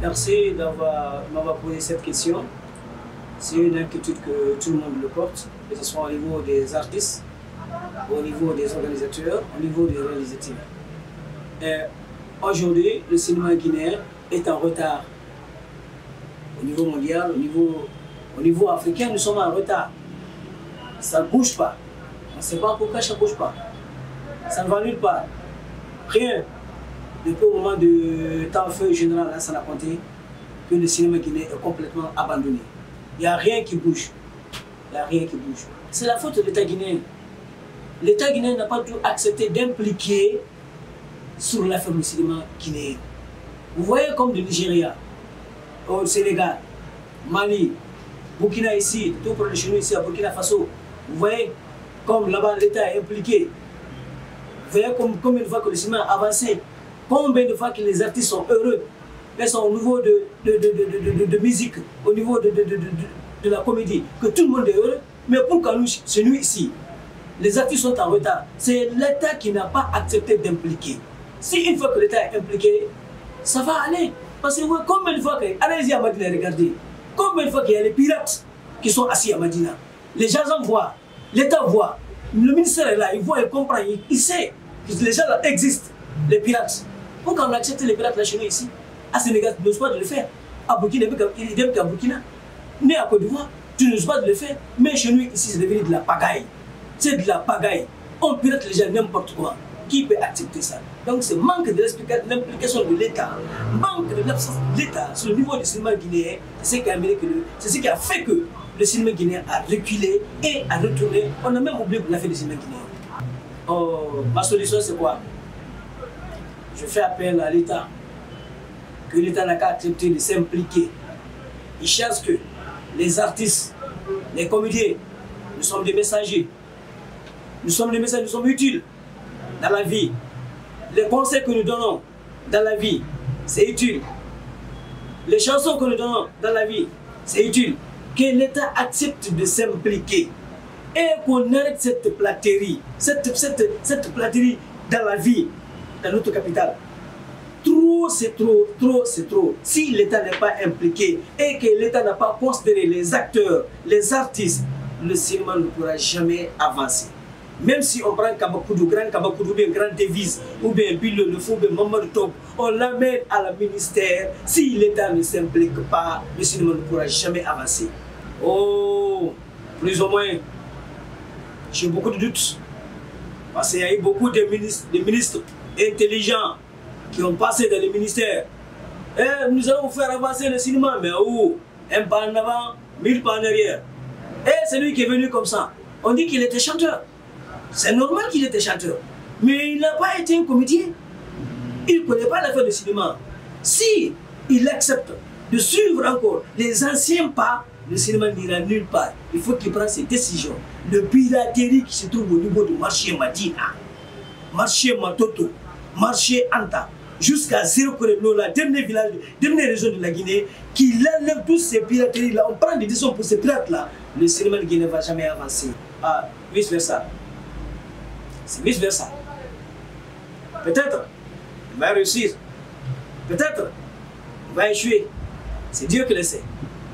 Merci m'avoir posé cette question. C'est une inquiétude que tout le monde le porte, que ce soit au niveau des artistes, au niveau des organisateurs, au niveau des réalisateurs. Aujourd'hui, le cinéma guinéen est en retard. Au niveau mondial, au niveau africain, nous sommes en retard. Ça ne bouge pas. On ne sait pas pourquoi ça ne bouge pas. Ça ne va nulle part. Rien. Depuis au moment de Temps-Feu général Lansana Conté, que le cinéma guinéen est complètement abandonné. Il n'y a rien qui bouge. Il n'y a rien qui bouge. C'est la faute de l'État guinéen. L'État guinéen n'a pas tout accepté d'impliquer sur l'affaire du cinéma guinéen. Vous voyez comme le Nigeria, au Sénégal, Mali, Burkina ici, tout près de chez nous ici à Burkina Faso. Vous voyez comme là-bas l'État est impliqué. Vous voyez combien de fois que le cinéma a avancé. Combien de fois que les artistes sont heureux. Ils sont au niveau de musique, au niveau de la comédie, que tout le monde est heureux. Mais pourquoi nous, c'est nous ici, les artistes sont en retard. C'est l'État qui n'a pas accepté d'impliquer. Si une fois que l'État est impliqué, ça va aller. Parce que combien de fois que, allez-y à Madina, regardez, combien de fois qu'il y a les pirates qui sont assis à Madina. Les gens en voient, l'État voit, le ministère est là, il voit, il comprend, il sait que les gens là existent, les pirates. Pourquoi on accepte les pirates là chez nous ici? À Sénégal, tu n'oses pas de le faire. À Burkina, il est qu'à Burkina. Né à Côte d'Ivoire, tu n'oses pas de le faire. Mais chez nous ici, c'est devenu de la pagaille. C'est de la pagaille. On pirate les gens n'importe quoi. Qui peut accepter ça? Donc c'est manque de l'implication de l'État, manque de l'absence de l'État sur le niveau du cinéma guinéen, c'est ce qui a fait que le cinéma guinéen a reculé et a retourné. On a même oublié qu'on a fait le cinéma guinéen. Oh, ma solution c'est quoi? Je fais appel à l'État, que l'État n'a qu'à accepter de s'impliquer. Il cherche que les artistes, les comédiens, nous sommes des messagers. Nous sommes des messagers, nous sommes utiles dans la vie. Les conseils que nous donnons dans la vie, c'est utile. Les chansons que nous donnons dans la vie, c'est utile. Que l'État accepte de s'impliquer et qu'on arrête cette platerie, cette platerie dans la vie, dans notre capitale. Trop, c'est trop, trop, c'est trop. Si l'État n'est pas impliqué et que l'État n'a pas considéré les acteurs, les artistes, le cinéma ne pourra jamais avancer. Même si on prend Kabakoudou, Grand Kabakoudou, bien Grand Devise, ou bien Bilo Le Fou, bien Mamadou Top, on l'amène à la ministère. Si l'État ne s'implique pas, le cinéma ne pourra jamais avancer. Oh, plus ou moins, j'ai beaucoup de doutes. Parce qu'il y a eu beaucoup de ministres intelligents qui ont passé dans les ministères. Et nous allons faire avancer le cinéma, mais où? Un pas en avant, 1000 pas en arrière. Et c'est lui qui est venu comme ça. On dit qu'il était chanteur. C'est normal qu'il était chanteur. Mais il n'a pas été un comédien. Il ne connaît pas l'affaire du cinéma. Si il accepte de suivre encore les anciens pas, le cinéma n'ira nulle part. Il faut qu'il prenne ses décisions. Le piraterie qui se trouve au niveau du marché Madina, marché Matoto, marché Anta, jusqu'à Zéro-Coreno, la dernière village, dernière région de la Guinée, qu'il enlève tous ces pirateries-là. On prend des décisions pour ces pirates-là. Le cinéma de Guinée ne va jamais avancer. Ah, vice-versa. C'est vice-versa. Peut-être il va réussir. Peut-être il va échouer. C'est Dieu qui le sait.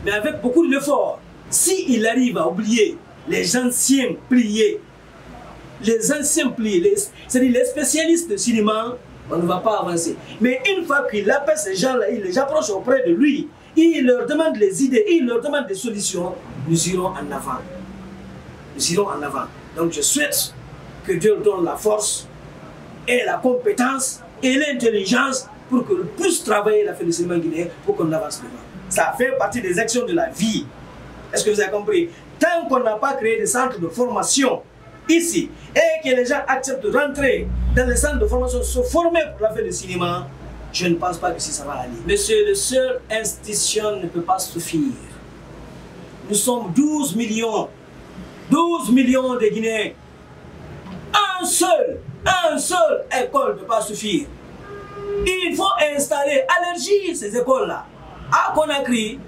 Mais avec beaucoup d'efforts, s'il arrive à oublier les anciens pliés, c'est-à-dire les spécialistes de cinéma, on ne va pas avancer. Mais une fois qu'il appelle ces gens-là, il les approche auprès de lui, il leur demande les idées, il leur demande des solutions, nous irons en avant. Nous irons en avant. Donc je souhaite que Dieu donne la force et la compétence et l'intelligence pour que nous puissions travailler la fin du cinéma guinéen pour qu'on avance devant. Ça fait partie des actions de la vie. Est-ce que vous avez compris? Tant qu'on n'a pas créé des centres de formation ici et que les gens acceptent de rentrer dans les centres de formation, se former pour la fin du cinéma, je ne pense pas que ça va aller. Monsieur, le seul institution ne peut pas suffire. Nous sommes 12 millions de Guinéens. Un seul école ne peut pas suffire. Il faut installer, élargir ces écoles-là. À Conakry,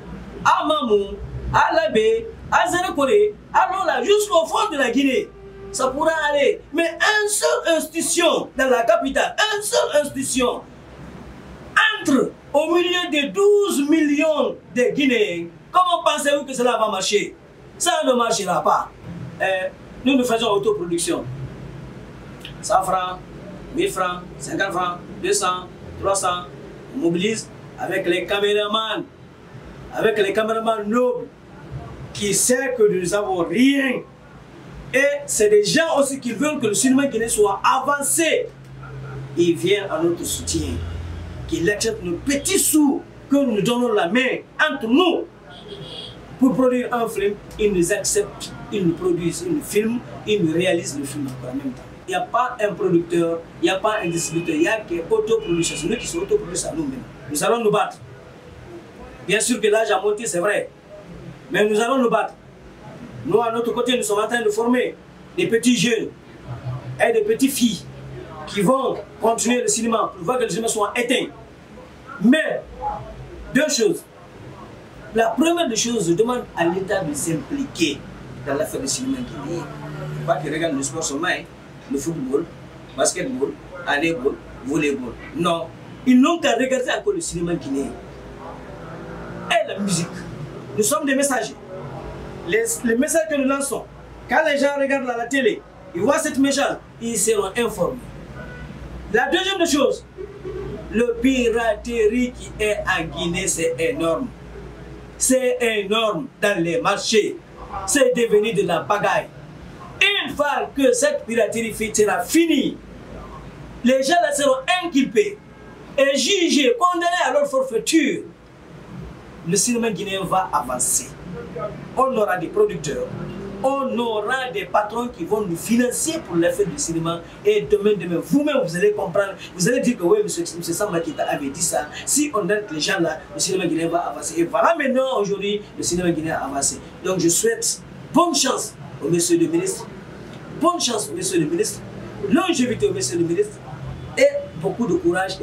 à Mamou, à Labé, à Zéro-Coré, à Lola, jusqu'au fond de la Guinée. Ça pourra aller. Mais une seule institution dans la capitale, une seule institution entre au milieu de 12 millions de Guinéens, comment pensez-vous que cela va marcher? Ça ne marchera pas. Nous faisons autoproduction. 100 francs, 1000 francs, 50 francs, 200, 300. On mobilise avec les caméramans nobles qui savent que nous n'avons rien. Et c'est des gens aussi qui veulent que le cinéma guinéen soit avancé. Ils viennent à notre soutien, qu'ils acceptent nos petits sous que nous donnons la main entre nous pour produire un film. Ils nous acceptent, ils nous produisent, ils nous filment, ils nous réalisent le film encore en même temps. Il n'y a pas un producteur, il n'y a pas un distributeur, il n'y a qu'autoproduction. C'est nous qui sommes autoproduits à nous-mêmes. Nous allons nous battre. Bien sûr que l'âge a monté, c'est vrai. Mais nous allons nous battre. Nous, à notre côté, nous sommes en train de former des petits jeunes et des petites filles qui vont continuer le cinéma pour voir que le cinéma soit éteint. Mais, deux choses. La première des choses, je demande à l'État de s'impliquer dans l'affaire du cinéma guinéen. Pas qu'ils regardent le sport seulement, le football, le basketball, le handball, le volleyball. Non. Ils n'ont qu'à regarder encore le cinéma guinéen. Et la musique. Nous sommes des messagers. Les messages que nous lançons, quand les gens regardent à la télé, ils voient cette message, ils seront informés. La deuxième des choses, le piraterie qui est en Guinée, c'est énorme. C'est énorme dans les marchés. C'est devenu de la bagaille. Une fois que cette piraterie sera finie, les gens là seront inculpés et jugés, condamnés à leur forfaiture. Le cinéma guinéen va avancer. On aura des producteurs, on aura des patrons qui vont nous financer pour l'affaire du cinéma. Et demain, vous-même, vous allez comprendre, vous allez dire que oui, M. Samba Keita avait dit ça. Si on aide les gens là, le cinéma guinéen va avancer. Et voilà maintenant, aujourd'hui, le cinéma guinéen a avancé. Donc je souhaite bonne chance au monsieur le ministre, bonne chance au monsieur le ministre, longévité au monsieur le ministre, et beaucoup de courage,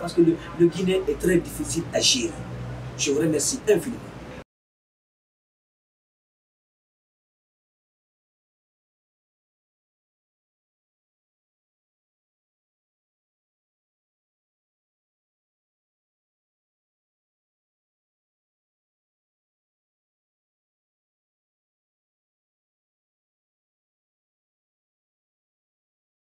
parce que le Guinée est très difficile à gérer. Je vous remercie infiniment.